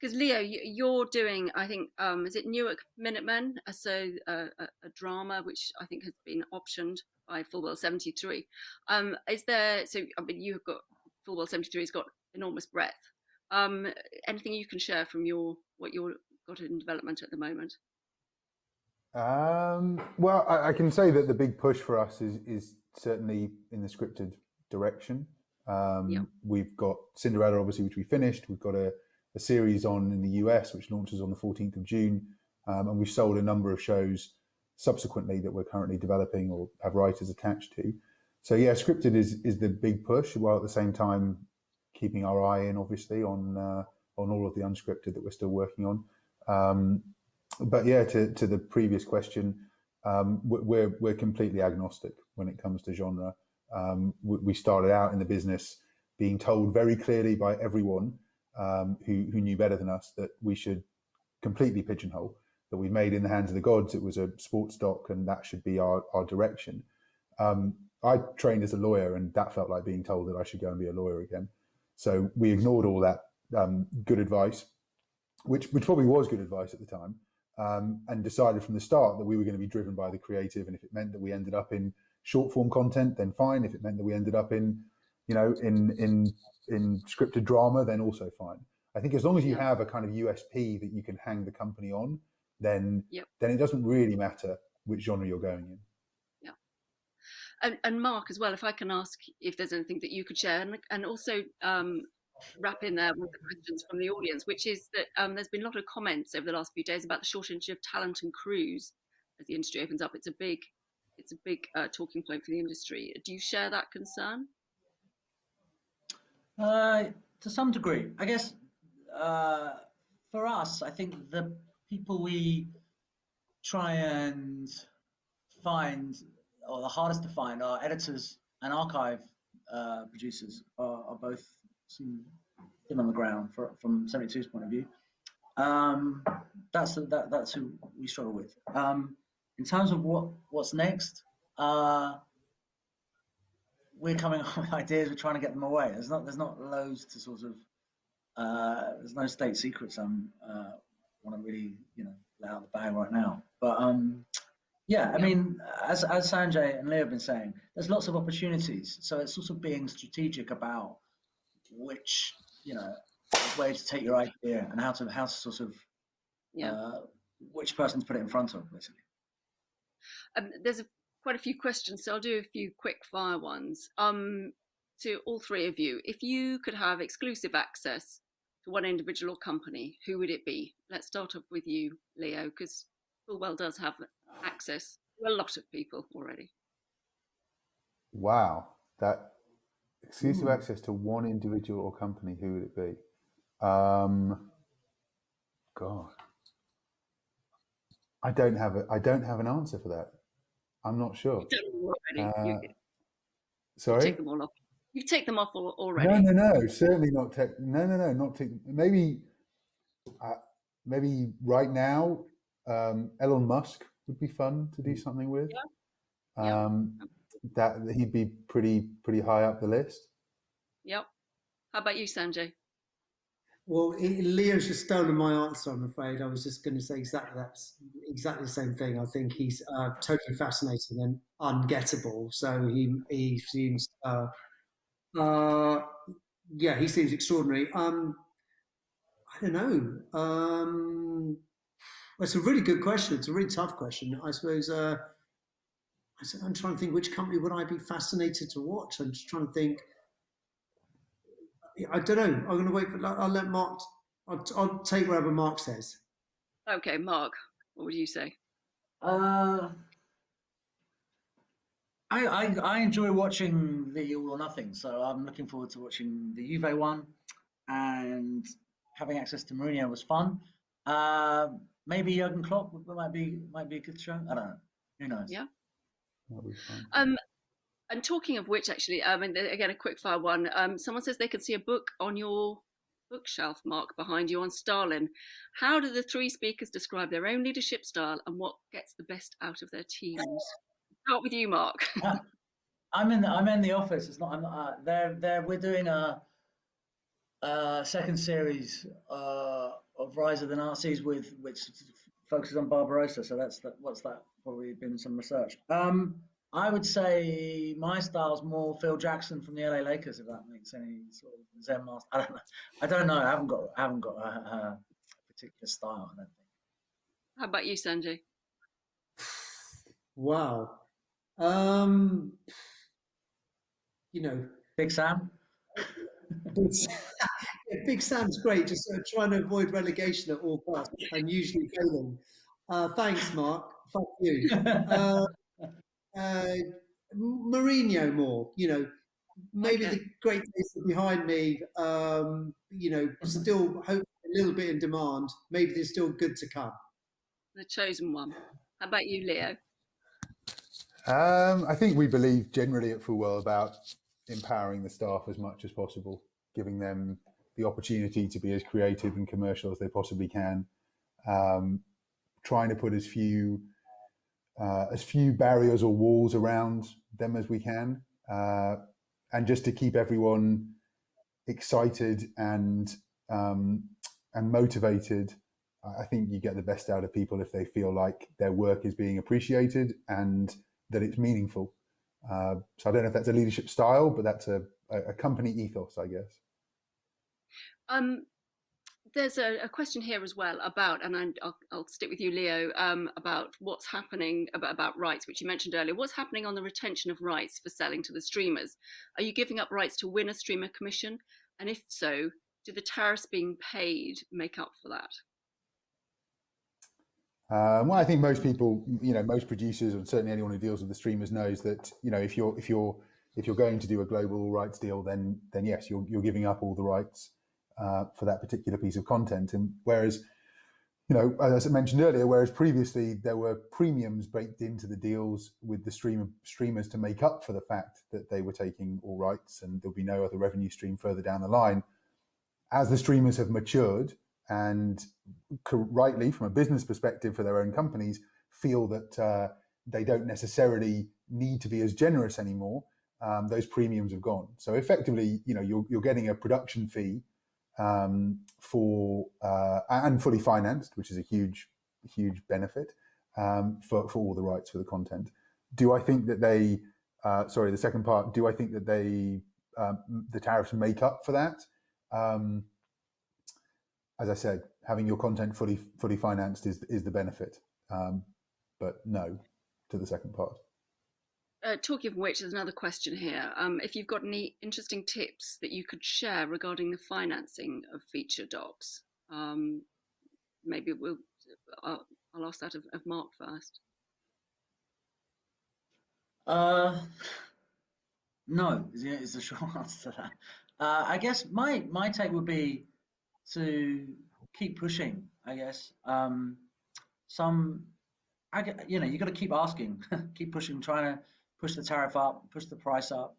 Because Leo, you're doing, I think, is it Newark Minutemen? So a drama which I think has been optioned by Full World 73. Is there? So I mean, you've got Full World 73 has got enormous breadth. Anything you can share from what you're got in development at the moment? Well, I can say that the big push for us is certainly in the scripted direction. We've got Cinderella, obviously, which we finished. We've got a series on in the US, which launches on the 14th of June. And we've sold a number of shows subsequently that we're currently developing or have writers attached to. So yeah, scripted is the big push, while at the same time keeping our eye in, obviously, on all of the unscripted that we're still working on. But yeah, to the previous question, we're completely agnostic when it comes to genre. We started out in the business being told very clearly by everyone who knew better than us that we should completely pigeonhole, that we made In the Hands of the Gods. It was a sports doc, and that should be our direction. I trained as a lawyer, and that felt like being told that I should go and be a lawyer again. So we ignored all that good advice, which probably was good advice at the time, and decided from the start that we were going to be driven by the creative. And if it meant that we ended up in short form content, then fine. If it meant that we ended up in scripted drama, then also fine. I think as long as you have a kind of USP that you can hang the company on, then it doesn't really matter which genre you're going in. And Mark, as well, if I can ask if there's anything that you could share, and also wrap in there with the questions from the audience, which is that there's been a lot of comments over the last few days about the shortage of talent and crews as the industry opens up. It's a big talking point for the industry. Do you share that concern? To some degree, I guess. For us, I think the people we try and find, or the hardest to find, are editors and archive producers. Are both some thin on the ground from 72's point of view. That's who we struggle with. In terms of what's next, we're coming up with ideas. We're trying to get them away. There's not loads to sort of. There's no state secrets. Want to really let out the bag right now. But I mean, as Sanjay and Leo have been saying, there's lots of opportunities. So it's sort of being strategic about which way to take your idea and how to sort of which person to put it in front of, basically. There's quite a few questions, so I'll do a few quick fire ones. To all three of you, if you could have exclusive access to one individual company, who would it be? Let's start off with you, Leo, because Full Well does have access to a lot of people already. Wow, that exclusive access to one individual or company, who would it be? God, I don't have an answer for that. I'm not sure. You've done them already. Sorry? You take them all off. You take them off already. No, certainly not tech. No, not tech. Maybe right now, Elon Musk would be fun to do something with. That he'd be pretty high up the list. Yep. How about you, Sanjay? Well, Leo's just stolen my answer, I'm afraid. I was just going to say exactly the same thing. I think he's totally fascinating and ungettable. So he seems, he seems extraordinary. I don't know. It's a really good question. It's a really tough question. I suppose I'm trying to think, which company would I be fascinated to watch? I'm just trying to think. I don't know. I'm going to wait for. I'll let Mark. I'll take whatever Mark says. Okay, Mark, what would you say? I enjoy watching the All or Nothing, so I'm looking forward to watching the Juve one, and having access to Mourinho was fun. Maybe Jurgen Klopp might be a good show. I don't know. Who knows? Yeah. That'll be fun. And talking of which, actually, and again, a quick fire one. Someone says they could see a book on your bookshelf, Mark, behind you on Stalin. How do the three speakers describe their own leadership style and what gets the best out of their teams? start with you, Mark. I'm in the office. It's not. I'm not. We're doing a second series of Rise of the Nazis, with which focuses on Barbarossa. So that's that. What's that? Probably been some research. I would say my style's more Phil Jackson from the LA Lakers, if that makes any sort of Zen master. I don't know. I don't know. I haven't got a particular style. I don't think. How about you, Sanjay? Wow. Um, you know, Big Sam. Big, Big Sam's great, just trying to avoid relegation at all costs and usually failing. Thanks, Mark. Fuck you. Uh, uh, Mourinho more, maybe Okay, the great days are behind me, still hopefully a little bit in demand. Maybe there's still good to come. the chosen one. How about you, Leo? I think we believe generally at Full Well about empowering the staff as much as possible, giving them the opportunity to be as creative and commercial as they possibly can, trying to put as few barriers or walls around them as we can, and just to keep everyone excited and motivated. I think you get the best out of people if they feel like their work is being appreciated and that it's meaningful. So I don't know if that's a leadership style, but that's a company ethos, I guess. There's a question here as well about, and I'll stick with you, Leo, about what's happening about rights, which you mentioned earlier. What's happening on the retention of rights for selling to the streamers? Are you giving up rights to win a streamer commission? And if so, do the tariffs being paid make up for that? Well, I think most people, most producers, and certainly anyone who deals with the streamers knows that, if you're going to do a global rights deal, then yes, you're giving up all the rights for that particular piece of content. And whereas, as I mentioned earlier, whereas previously there were premiums baked into the deals with the streamers to make up for the fact that they were taking all rights and there'll be no other revenue stream further down the line. As the streamers have matured and rightly from a business perspective for their own companies feel that they don't necessarily need to be as generous anymore, those premiums have gone. So effectively, you're getting a production fee for and fully financed, which is a huge benefit for all the rights for the content. Do I think that they? Sorry, the second part. Do I think that they the tariffs make up for that? As I said, having your content fully financed is the benefit, but no to the second part. Talking of which, there's another question here. If you've got any interesting tips that you could share regarding the financing of feature docs, maybe I'll ask that of Mark first. No, is the short answer to that. I guess my take would be to keep pushing. I guess you got to keep asking, keep pushing, trying to push the tariff up, push the price up.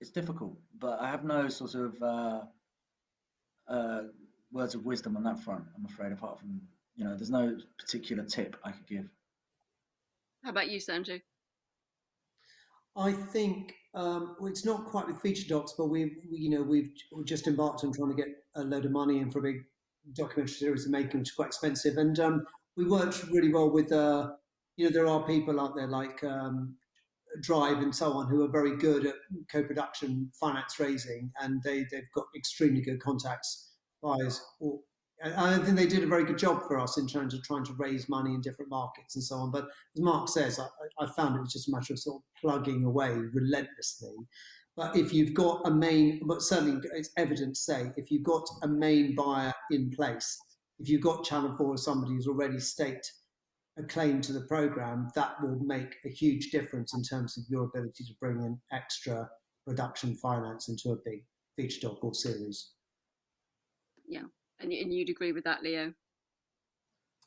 It's difficult, but I have no sort of words of wisdom on that front, I'm afraid, apart from, there's no particular tip I could give. How about you, Sanjay? I think it's not quite with feature docs, but we've just embarked on trying to get a load of money in for a big documentary series to make, which is quite expensive. And we worked really well with, there are people out there like Drive and so on who are very good at co-production, finance raising, and they've got extremely good contacts, buyers. I think they did a very good job for us in terms of trying to raise money in different markets and so on. But as Mark says, I found it was just a matter of sort of plugging away relentlessly. But if you've got but certainly it's evident to say, if you've got a main buyer in place, if you've got Channel 4 or somebody who's already staked a claim to the program, that will make a huge difference in terms of your ability to bring in extra production finance into a big feature doc or series. Yeah, and you'd agree with that, Leo?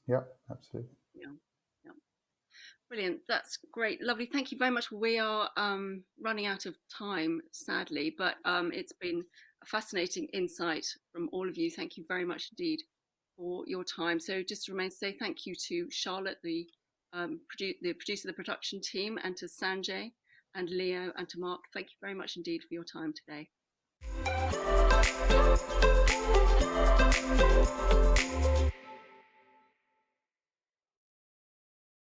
Yeah, absolutely. Yeah. Brilliant. That's great. Lovely. Thank you very much. We are running out of time, sadly, but it's been a fascinating insight from all of you. Thank you very much indeed for your time. So just remains to say thank you to Charlotte, the the producer, the production team, and to Sanjay and Leo and to Mark. Thank you very much indeed for your time today.